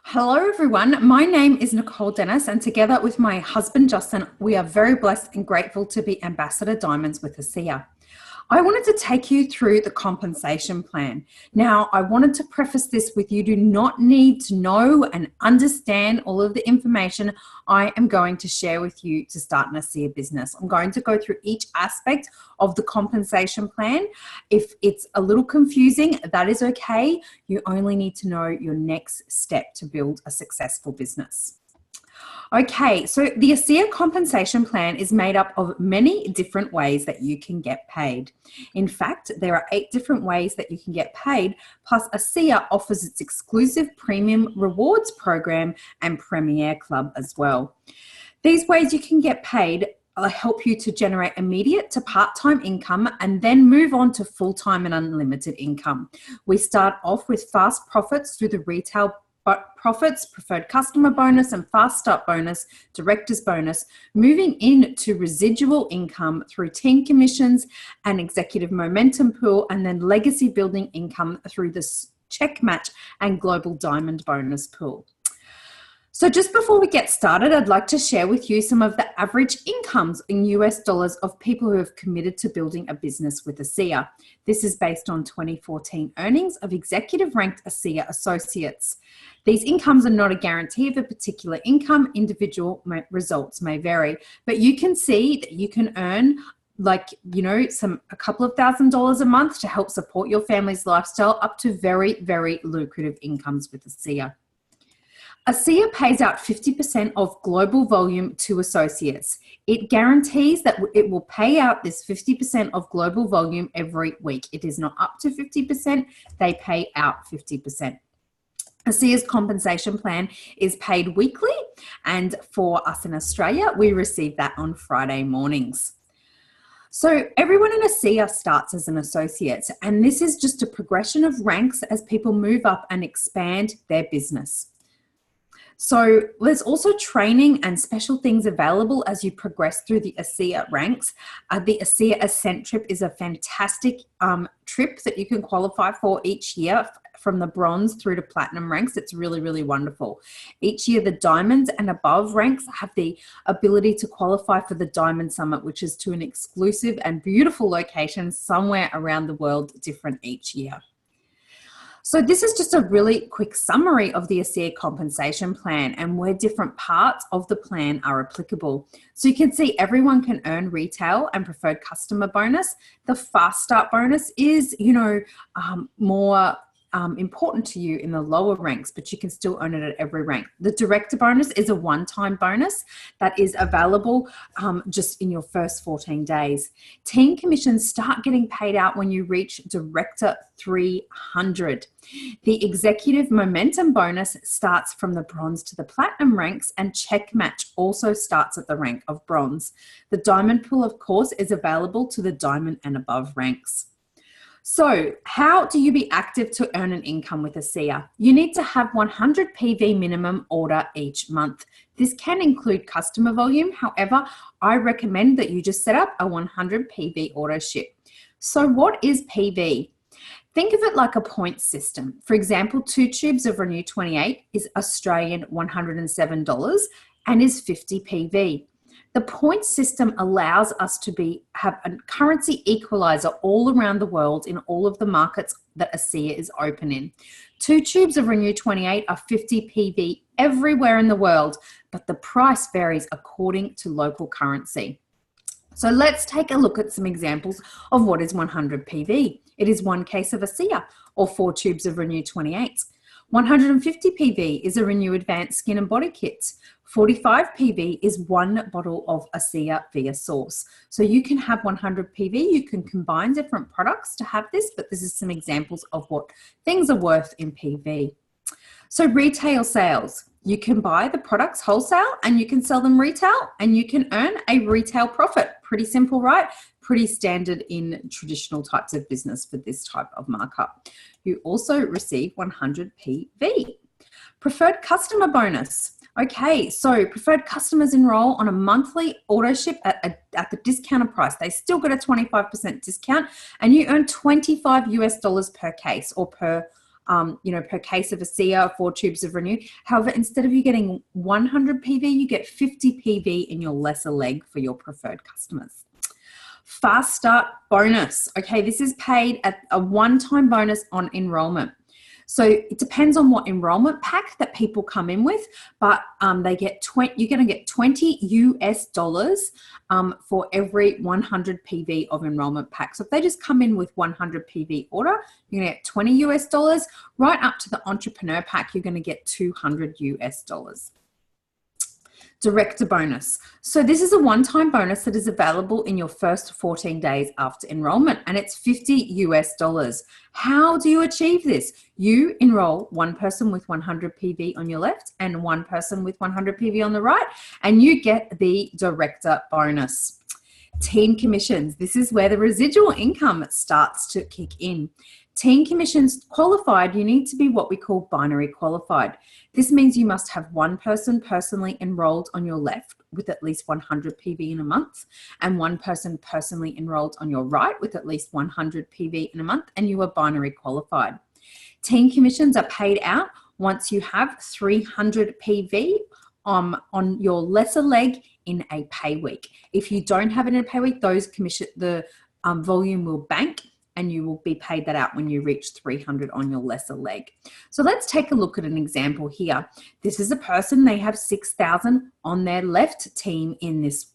Hello, everyone. My name is Nicole Dennis, and together with my husband, Justin, we are very blessed and grateful to be Ambassador Diamonds with ASEA. I wanted to take you through the compensation plan. Now, I wanted to preface this with you do not need to know and understand all of the information I am going to share with you to start an ASEA business. I'm going to go through each aspect of the compensation plan. If it's a little confusing, that is okay. You only need to know your next step to build a successful business. Okay, so the ASEA compensation plan is made up of many different ways that you can get paid. In fact, there are 8 different ways that you can get paid, plus ASEA offers its exclusive premium rewards program and Premier Club as well. These ways you can get paid help you to generate immediate to part-time income and then move on to full-time and unlimited income. We start off with fast profits through the retail profits, preferred customer bonus, and fast start bonus, director's bonus, moving into residual income through team commissions and executive momentum pool, and then legacy building income through the check match and global diamond bonus pool. So just before we get started, I'd like to share with you some of the average incomes in US dollars of people who have committed to building a business with ASEA. This is based on 2014 earnings of executive ranked ASEA associates. These incomes are not a guarantee of a particular income. Individual results may vary, but you can see that you can earn a couple of $1,000s a month to help support your family's lifestyle up to very, very lucrative incomes with ASEA. ASEA pays out 50% of global volume to associates. It guarantees that it will pay out this 50% of global volume every week. It is not up to 50%, they pay out 50%. ASEA's compensation plan is paid weekly, and for us in Australia, we receive that on Friday mornings. So everyone in ASEA starts as an associate, and this is just a progression of ranks as people move up and expand their business. So there's also training and special things available as you progress through the ASEA ranks. The ASEA Ascent trip is a fantastic trip that you can qualify for each year from the bronze through to platinum ranks. It's really, really wonderful. Each year, the diamonds and above ranks have the ability to qualify for the Diamond Summit, which is to an exclusive and beautiful location somewhere around the world, different each year. So this is just a really quick summary of the ASEA compensation plan and where different parts of the plan are applicable. So you can see everyone can earn retail and preferred customer bonus. The fast start bonus is, more important to you in the lower ranks, but you can still earn it at every rank. The director bonus is a one-time bonus that is available just in your first 14 days. Team commissions start getting paid out when you reach Director 300. The executive momentum bonus starts from the bronze to the platinum ranks, and check match also starts at the rank of bronze. The diamond pool, of course, is available to the diamond and above ranks. So how do you be active to earn an income with ASEA? You need to have 100 PV minimum order each month. This can include customer volume. However, I recommend that you just set up a 100 PV order ship. So what is PV? Think of it like a point system. For example, 2 tubes of Renew 28 is Australian $107 and is 50 PV. The point system allows us to have a currency equalizer all around the world in all of the markets that ASEA is open in. 2 tubes of Renew 28 are 50 PV everywhere in the world, but the price varies according to local currency. So let's take a look at some examples of what is 100 PV. It is 1 case of ASEA or 4 tubes of Renew 28. 150 PV is a Renew Advanced Skin and Body Kits. 45 PV is 1 bottle of ASEA via Source. So you can have 100 PV. You can combine different products to have this, but this is some examples of what things are worth in PV. So retail sales. You can buy the products wholesale and you can sell them retail and you can earn a retail profit. Pretty simple, right? Pretty standard in traditional types of business for this type of markup. You also receive 100 PV. Preferred customer bonus. Okay, so preferred customers enroll on a monthly auto ship at the discounted price. They still get a 25% discount and you earn $25 per case or per per case of ASEA, 4 tubes of Renew. However, instead of you getting 100 PV, you get 50 PV in your lesser leg for your preferred customers. Fast Start bonus. Okay, this is paid at a one-time bonus on enrollment. So it depends on what enrollment pack that people come in with, but they get you're going to get $20 for every 100 PV of enrollment pack. So if they just come in with 100 PV order, you're going to get $20. Right up to the entrepreneur pack, you're going to get $200. Director bonus. So this is a one-time bonus that is available in your first 14 days after enrollment, and it's $50. How do you achieve this? You enroll one person with 100 PV on your left and one person with 100 PV on the right, and you get the director bonus. Team commissions. This is where the residual income starts to kick in. Team commissions qualified, you need to be what we call binary qualified. This means you must have one person personally enrolled on your left with at least 100 PV in a month, and one person personally enrolled on your right with at least 100 PV in a month, and you are binary qualified. Team commissions are paid out once you have 300 PV on your lesser leg in a pay week. If you don't have it in a pay week, the volume will bank, and you will be paid that out when you reach 300 on your lesser leg. So let's take a look at an example here. This is a person, they have 6,000 on their left team in this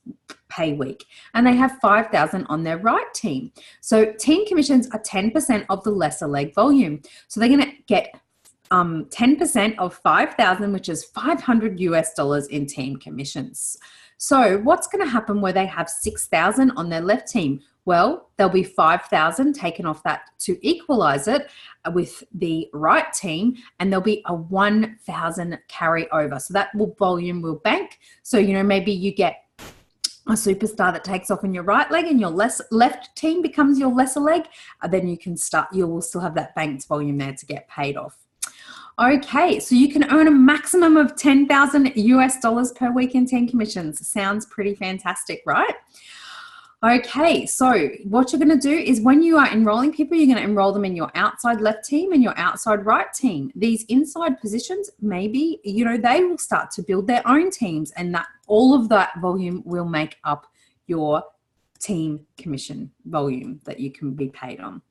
pay week, and they have 5,000 on their right team. So team commissions are 10% of the lesser leg volume. So they're gonna get 10% of 5,000, which is $500 in team commissions. So what's going to happen where they have 6,000 on their left team? Well, there'll be 5,000 taken off that to equalize it with the right team, and there'll be a 1,000 carryover. So that volume will bank. So, maybe you get a superstar that takes off in your right leg and your left team becomes your lesser leg. Then you will still have that banked volume there to get paid off. Okay, so you can earn a maximum of $10,000 per week in team commissions. Sounds pretty fantastic, right? Okay, so what you're going to do is when you are enrolling people, you're going to enroll them in your outside left team and your outside right team. These inside positions, maybe, they will start to build their own teams, and that all of that volume will make up your team commission volume that you can be paid on.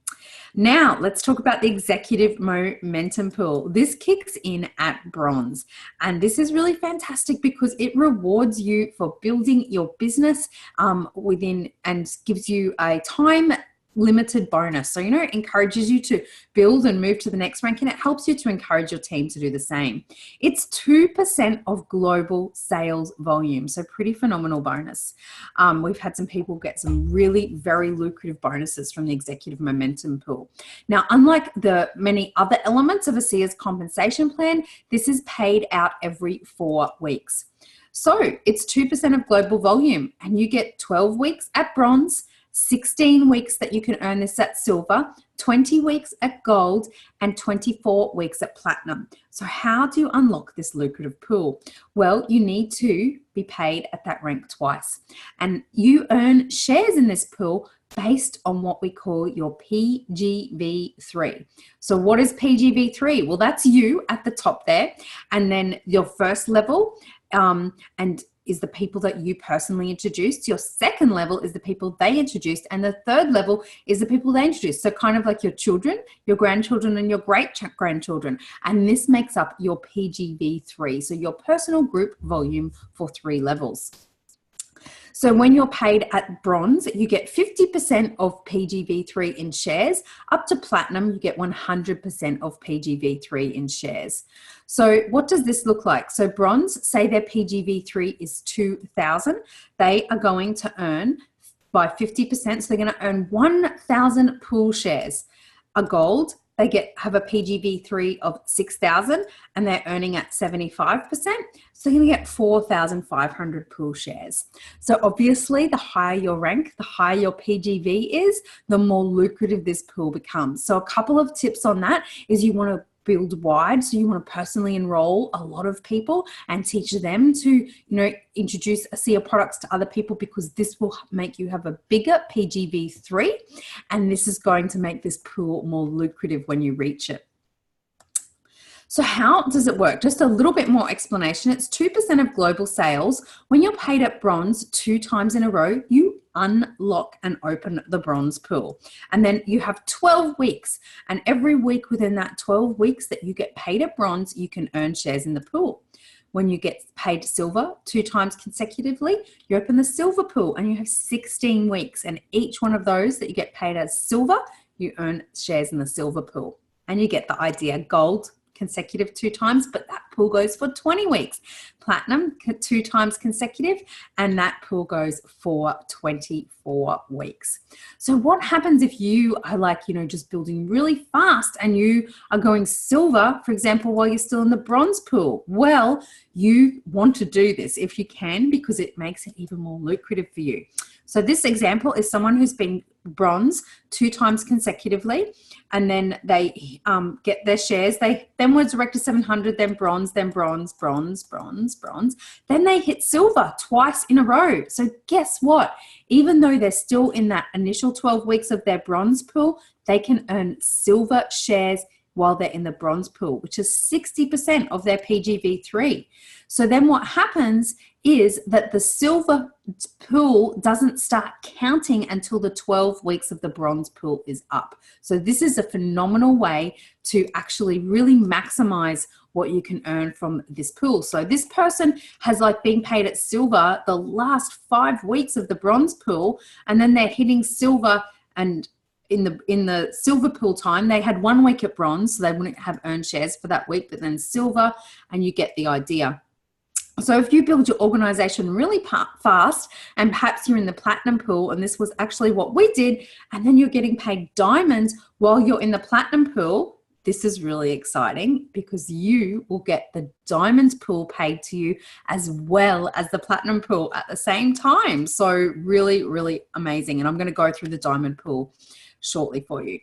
Now, let's talk about the executive momentum pool. This kicks in at bronze, and this is really fantastic because it rewards you for building your business within and gives you a time limited bonus. So, it encourages you to build and move to the next rank, and it helps you to encourage your team to do the same. It's 2% of global sales volume, so pretty phenomenal bonus. We've had some people get some really very lucrative bonuses from the executive momentum pool. Now, unlike the many other elements of ASEA's compensation plan, this is paid out every 4 weeks. So it's 2% of global volume, and you get 12 weeks at bronze, 16 weeks that you can earn this at silver, 20 weeks at gold, and 24 weeks at platinum. So how do you unlock this lucrative pool? Well, you need to be paid at that rank twice. And you earn shares in this pool based on what we call your PGV3. So what is PGV3? Well, that's you at the top there. And then your first level is the people that you personally introduced. Your second level is the people they introduced. And the third level is the people they introduced. So kind of like your children, your grandchildren, and your great-grandchildren. And this makes up your PGV3. So your personal group volume for 3 levels. So when you're paid at bronze, you get 50% of PGV3 in shares. Up to platinum, you get 100% of PGV3 in shares. So what does this look like? So bronze, say their PGV3 is 2,000. They are going to earn by 50%. So they're going to earn 1,000 pool shares. A gold, they have a PGV3 of 6,000 and they're earning at 75%. So you're going to get 4,500 pool shares. So obviously the higher your rank, the higher your PGV is, the more lucrative this pool becomes. So a couple of tips on that is you want to build wide. So you want to personally enroll a lot of people and teach them to, introduce ASEA products to other people, because this will make you have a bigger PGV3, and this is going to make this pool more lucrative when you reach it. So how does it work? Just a little bit more explanation. It's 2% of global sales. When you're paid at bronze 2 times in a row, you unlock and open the bronze pool. And then you have 12 weeks. And every week within that 12 weeks that you get paid at bronze, you can earn shares in the pool. When you get paid silver 2 times consecutively, you open the silver pool and you have 16 weeks. And each one of those that you get paid as silver, you earn shares in the silver pool. And you get the idea. Gold, consecutive 2 times, but that pool goes for 20 weeks. Platinum, 2 times consecutive, and that pool goes for 24 weeks. So what happens if you are like, just building really fast and you are going silver, for example, while you're still in the bronze pool? Well, you want to do this if you can, because it makes it even more lucrative for you. So this example is someone who's been bronze 2 times consecutively, and then they get their shares. They then were direct to 700, then bronze, then bronze, bronze, bronze, bronze. Then they hit silver twice in a row. So guess what? Even though they're still in that initial 12 weeks of their bronze pool, they can earn silver shares while they're in the bronze pool, which is 60% of their PGV3. So then what happens is that the silver pool doesn't start counting until the 12 weeks of the bronze pool is up. So this is a phenomenal way to actually really maximize what you can earn from this pool. So this person has like been paid at silver the last 5 weeks of the bronze pool, and then they're hitting silver, and in the silver pool time, they had 1 week at bronze, so they wouldn't have earned shares for that week, but then silver, and you get the idea. So if you build your organization really fast, and perhaps you're in the platinum pool, and this was actually what we did, and then you're getting paid diamonds while you're in the platinum pool, this is really exciting because you will get the diamonds pool paid to you as well as the platinum pool at the same time. So really, really amazing. And I'm going to go through the diamond pool shortly for you.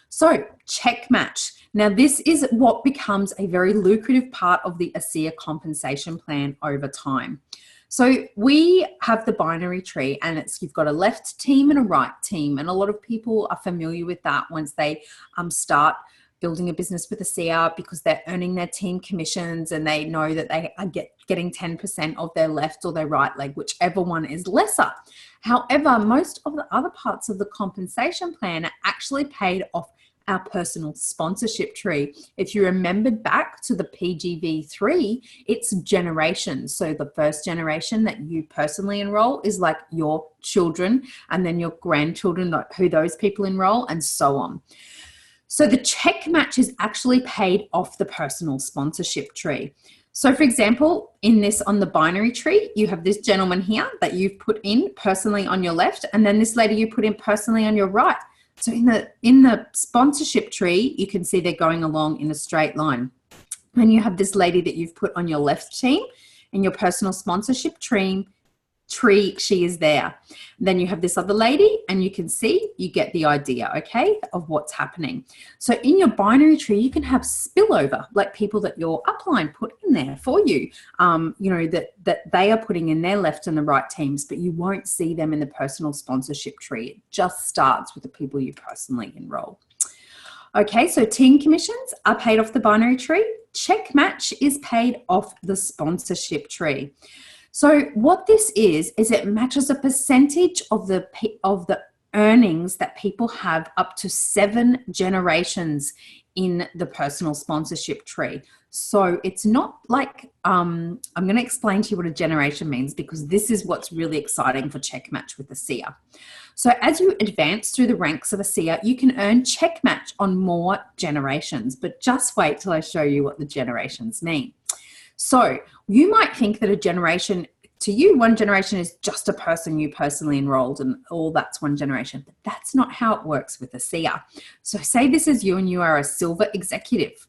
So check match. Now this is what becomes a very lucrative part of the ASEA compensation plan over time. So we have the binary tree, and you've got a left team and a right team. And a lot of people are familiar with that once they start building a business with ASEA, because they're earning their team commissions and they know that they are getting 10% of their left or their right leg, whichever one is lesser. However, most of the other parts of the compensation plan are actually paid off our personal sponsorship tree. If you remembered back to the PGV3, it's generations. So the first generation that you personally enroll is like your children, and then your grandchildren, who those people enroll, and so on. So the check match is actually paid off the personal sponsorship tree. So for example, on the binary tree, you have this gentleman here that you've put in personally on your left, and then this lady you put in personally on your right. So in the sponsorship tree, you can see they're going along in a straight line. Then you have this lady that you've put on your left team in your personal sponsorship tree, she is there. Then you have this other lady, and you can see, you get the idea, okay, of what's happening. So in your binary tree, you can have spillover, like people that your upline put in there for you, that they are putting in their left and the right teams, but you won't see them in the personal sponsorship tree. It just starts with the people you personally enroll. Okay, so team commissions are paid off the binary tree. Check match is paid off the sponsorship tree. So what this is it matches a percentage of the earnings that people have up to 7 generations in the personal sponsorship tree. So it's not like, I'm going to explain to you what a generation means, because this is what's really exciting for check match with ASEA. So as you advance through the ranks of ASEA, you can earn check match on more generations, but just wait till I show you what the generations mean. So you might think that a generation, to you, one generation is just a person you personally enrolled, and all that's one generation, but that's not how it works with ASEA. So say this is you and you are a silver executive.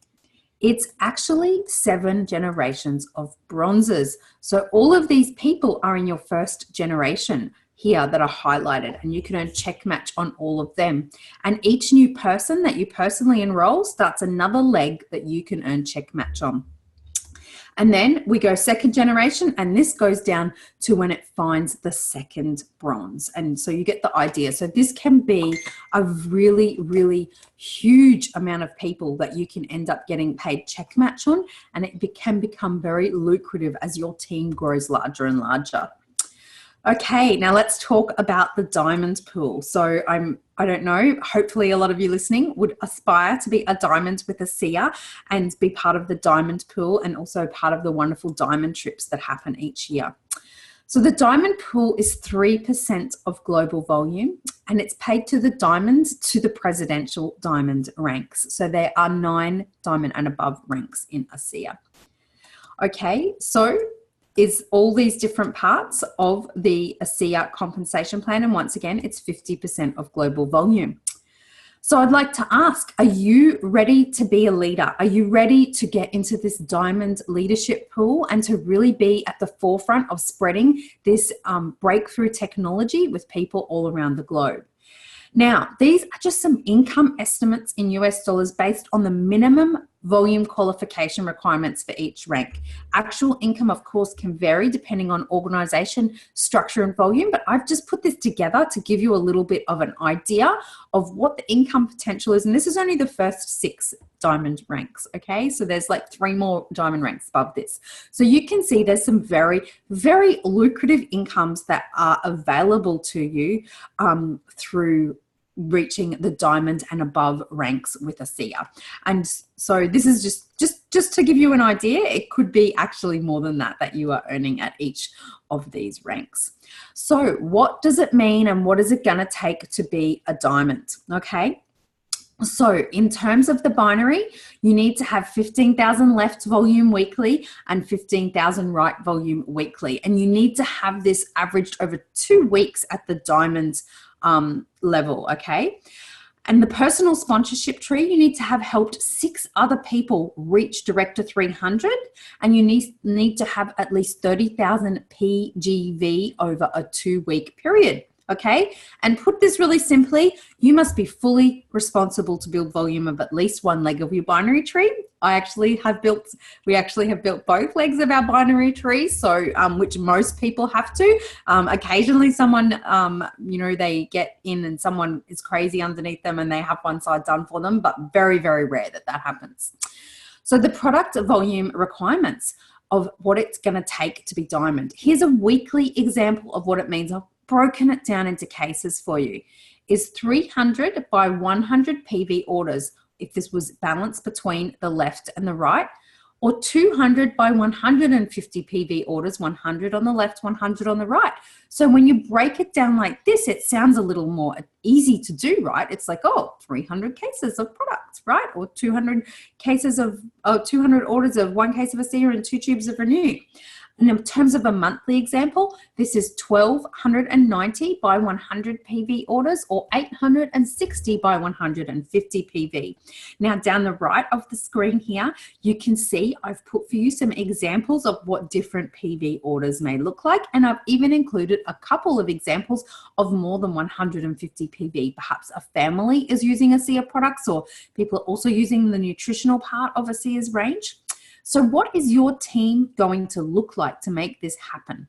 It's actually 7 generations of bronzes. So all of these people are in your first generation here that are highlighted, and you can earn check match on all of them. And each new person that you personally enroll starts another leg that you can earn check match on. And then we go second generation, and this goes down to when it finds the second bronze. And so you get the idea. So this can be a really, really huge amount of people that you can end up getting paid check match on, and it can become very lucrative as your team grows larger and larger. Okay, now let's talk about the diamond pool. So I don't know, hopefully a lot of you listening would aspire to be a diamond with a SIA and be part of the diamond pool, and also part of the wonderful diamond trips that happen each year. So the diamond pool is 3% of global volume, and it's paid to the diamonds to the presidential diamond ranks. So there are 9 diamond and above ranks in a SIA. Okay, so is all these different parts of the ASEA compensation plan. And once again, it's 50% of global volume. So I'd like to ask, are you ready to be a leader? Are you ready to get into this diamond leadership pool and to really be at the forefront of spreading this breakthrough technology with people all around the globe? Now, these are just some income estimates in US dollars based on the minimum volume qualification requirements for each rank. Actual income, of course, can vary depending on organization, structure, and volume, but I've just put this together to give you a little bit of an idea of what the income potential is. And this is only the first 6 diamond ranks, okay? So there's like 3 more diamond ranks above this. So you can see there's some very, very lucrative incomes that are available to you through reaching the diamond and above ranks with ASEA. And so this is just to give you an idea. It could be actually more than that you are earning at each of these ranks. So what does it mean, and what is it going to take to be a diamond? Okay. So in terms of the binary, you need to have 15,000 left volume weekly and 15,000 right volume weekly. And you need to have this averaged over 2 weeks at the diamonds level, okay? And the personal sponsorship tree, you need to have helped 6 other people reach Director 300, and you need to have at least 30,000 PGV over a 2-week period. Okay, and put this really simply, you must be fully responsible to build volume of at least 1 leg of your binary tree. We actually have built both legs of our binary tree, so which most people have to. Occasionally someone, they get in and someone is crazy underneath them and they have one side done for them, but very, very rare that happens. So the product volume requirements of what it's going to take to be diamond. Here's a weekly example of what it means. I've broken it down into cases for you. Is 300 by 100 PV orders, if this was balanced between the left and the right, or 200 by 150 PV orders, 100 on the left, 100 on the right. So when you break it down like this, it sounds a little more easy to do, right? It's like, 300 cases of products, right? Or 200 cases of 200 orders of 1 case of ASEA and 2 tubes of Renew. And in terms of a monthly example, this is 1,290 by 100 PV orders, or 860 by 150 PV. Now down the right of the screen here, you can see I've put for you some examples of what different PV orders may look like. And I've even included a couple of examples of more than 150 PV. Perhaps a family is using ASEA products, or people are also using the nutritional part of ASEA's range. So what is your team going to look like to make this happen?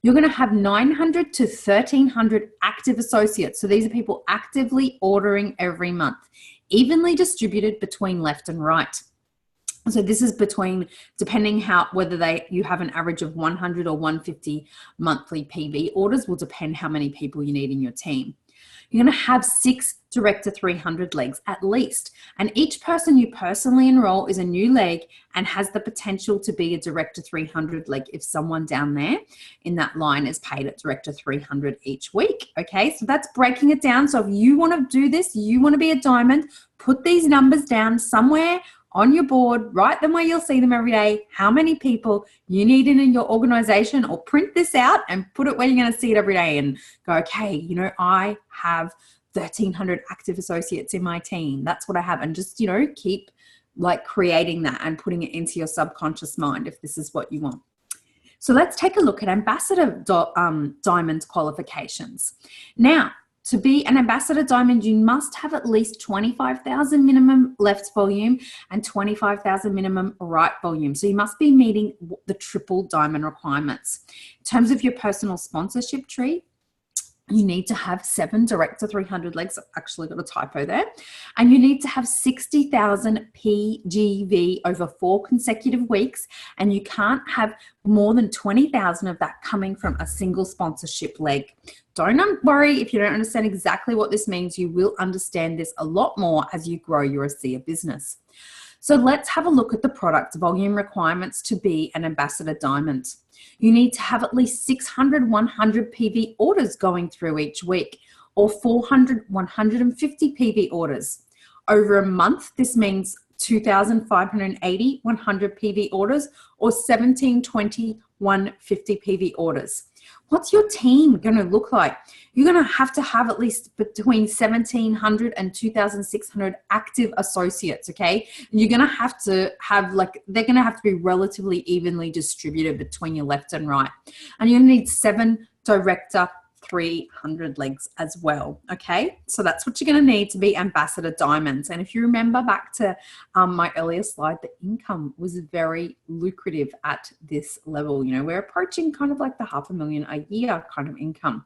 You're going to have 900 to 1,300 active associates. So these are people actively ordering every month, evenly distributed between left and right. So this is between, depending whether you have an average of 100 or 150 monthly PV orders will depend how many people you need in your team. You're going to have 6 Director 300 legs at least. And each person you personally enroll is a new leg and has the potential to be a Director 300 leg if someone down there in that line is paid at Director 300 each week. Okay, so that's breaking it down. So if you want to do this, you want to be a diamond, put these numbers down somewhere on your board, write them where you'll see them every day, how many people you need in your organization, or print this out and put it where you're going to see it every day and go, okay, I have 1,300 active associates in my team. That's what I have. And just, keep creating that and putting it into your subconscious mind if this is what you want. So let's take a look at ambassador diamond qualifications. Now, To be an ambassador diamond, you must have at least 25,000 minimum left volume and 25,000 minimum right volume. So you must be meeting the triple diamond requirements. In terms of your personal sponsorship tree, you need to have 7 direct to 300 legs. I've actually got a typo there. And you need to have 60,000 PGV over 4 consecutive weeks. And you can't have more than 20,000 of that coming from a single sponsorship leg. Don't worry if you don't understand exactly what this means. You will understand this a lot more as you grow your ASEA business. So let's have a look at the product volume requirements to be an ambassador diamond. You need to have at least 600 100 PV orders going through each week, or 400 150 PV orders. Over a month, this means 2,580 100 PV orders, or 1,720 150 PV orders. What's your team going to look like? You're going to have at least between 1,700 and 2,600 active associates, okay? And you're going to have they're going to have to be relatively evenly distributed between your left and right. And you're going to need 7 director 300 legs as well, okay? So that's what you're going to need to be ambassador diamonds. And if you remember back to my earlier slide, the income was very lucrative at this level. You know, we're approaching kind of like the $500,000 a year kind of income.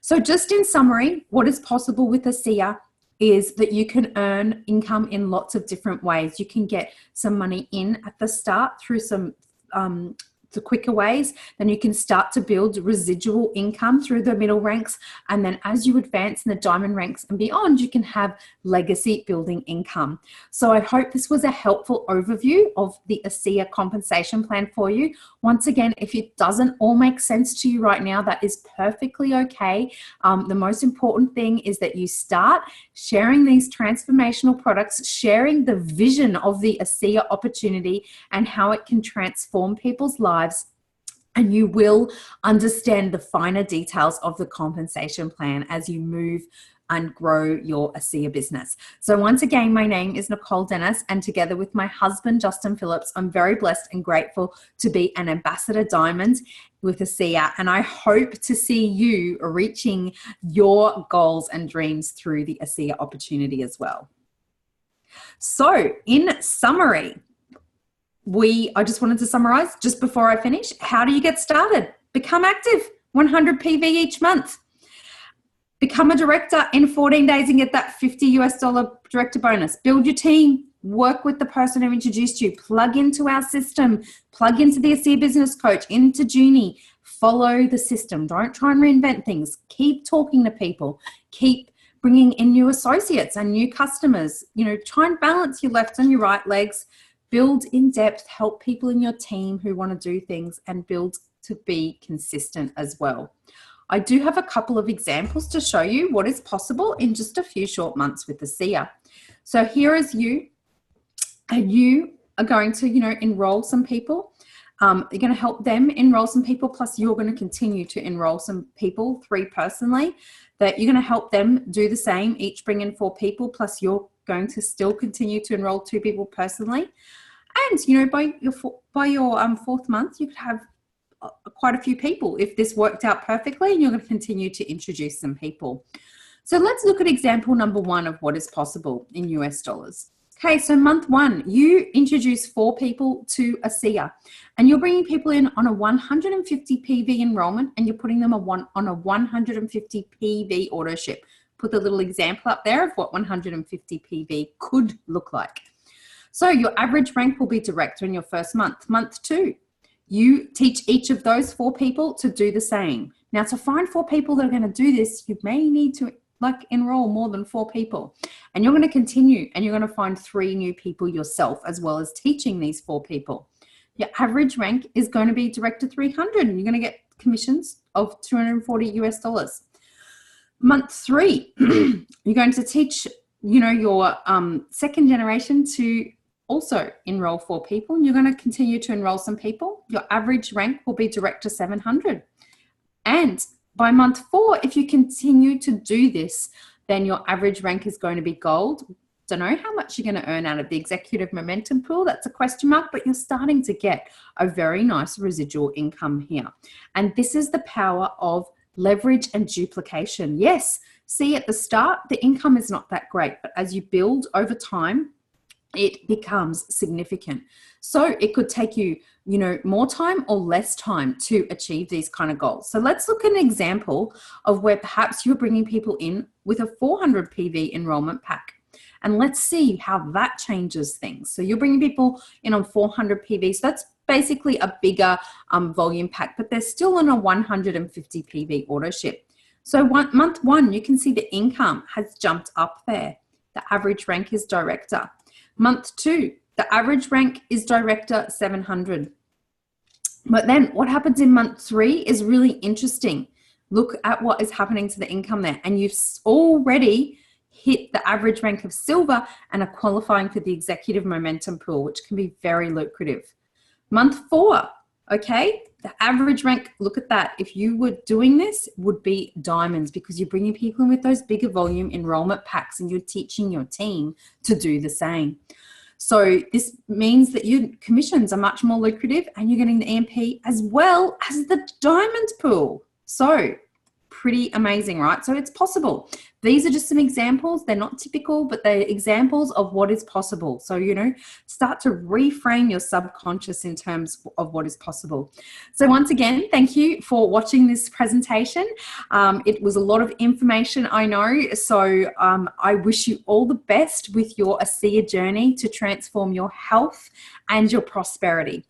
So just in summary, what is possible with ASEA is that you can earn income in lots of different ways. You can get some money in at the start through some the quicker ways. Then you can start to build residual income through the middle ranks. And then as you advance in the diamond ranks and beyond, you can have legacy building income. So I hope this was a helpful overview of the ASEA compensation plan for you. Once again, if it doesn't all make sense to you right now, that is perfectly okay. The most important thing is that you start sharing these transformational products, sharing the vision of the ASEA opportunity and how it can transform people's lives, and you will understand the finer details of the compensation plan as you move and grow your ASEA business. So once again, my name is Nicole Dennis, and together with my husband, Justin Phillips, I'm very blessed and grateful to be an ambassador diamond with ASEA, and I hope to see you reaching your goals and dreams through the ASEA opportunity as well. So in summary, I just wanted to summarize just before I finish. How do you get started? Become active, 100 PV each month. Become a director in 14 days and get that $50 director bonus. Build your team. Work with the person who introduced you. Plug into our system. Plug into the ASEA Business Coach, into Junie. Follow the system. Don't try and reinvent things. Keep talking to people. Keep bringing in new associates and new customers. You know, try and balance your left and your right legs. Build in depth, help people in your team who want to do things, and build to be consistent as well. I do have a couple of examples to show you what is possible in just a few short months with ASEA. So here is you, and you are going to, enroll some people. You're going to help them enroll some people, plus you're going to continue to enroll some people, 3 personally, that you're going to help them do the same, each bring in 4 people, plus you're going to still continue to enroll 2 people personally. And, by your 4th month, you could have quite a few people if this worked out perfectly, and you're going to continue to introduce some people. So let's look at example number 1 of what is possible in US dollars. Okay, so month 1, you introduce 4 people to ASEA, and you're bringing people in on a 150 PV enrollment, and you're putting them on a 150 PV auto ship. Put the little example up there of what 150 PV could look like. So your average rank will be director in your first month. Month 2, you teach each of those 4 people to do the same. Now, to find 4 people that are going to do this, you may need to enroll more than 4 people. And you're going to continue, and you're going to find 3 new people yourself, as well as teaching these 4 people. Your average rank is going to be director 300, and you're going to get commissions of $240. Month 3, you're going to teach, your second generation to also enroll 4 people, and you're going to continue to enroll some people. Your average rank will be director 700. And by month 4, if you continue to do this, then your average rank is going to be gold. Don't know how much you're going to earn out of the executive momentum pool. That's a question mark, but you're starting to get a very nice residual income here. And this is the power of leverage and duplication. Yes, See, at the start, the income is not that great, but as you build over time, it becomes significant. So it could take you, more time or less time to achieve these kind of goals. So let's look at an example of where perhaps you're bringing people in with a 400 PV enrollment pack. And let's see how that changes things. So you're bringing people in on 400 PV. So that's basically a bigger volume pack, but they're still on a 150 PV auto ship. So month one, you can see the income has jumped up there. The average rank is director. Month two, the average rank is director 700. But then what happens in month three is really interesting. Look at what is happening to the income there. And you've already hit the average rank of silver and are qualifying for the executive momentum pool, which can be very lucrative. Month four, okay, the average rank, look at that. If you were doing this, would be diamonds, because you're bringing people in with those bigger volume enrollment packs and you're teaching your team to do the same. So this means that your commissions are much more lucrative and you're getting the EMP as well as the diamonds pool. So pretty amazing, right? So it's possible. These are just some examples. They're not typical, but they're examples of what is possible. So, start to reframe your subconscious in terms of what is possible. So once again, thank you for watching this presentation. It was a lot of information, I know. So I wish you all the best with your ASEA journey to transform your health and your prosperity.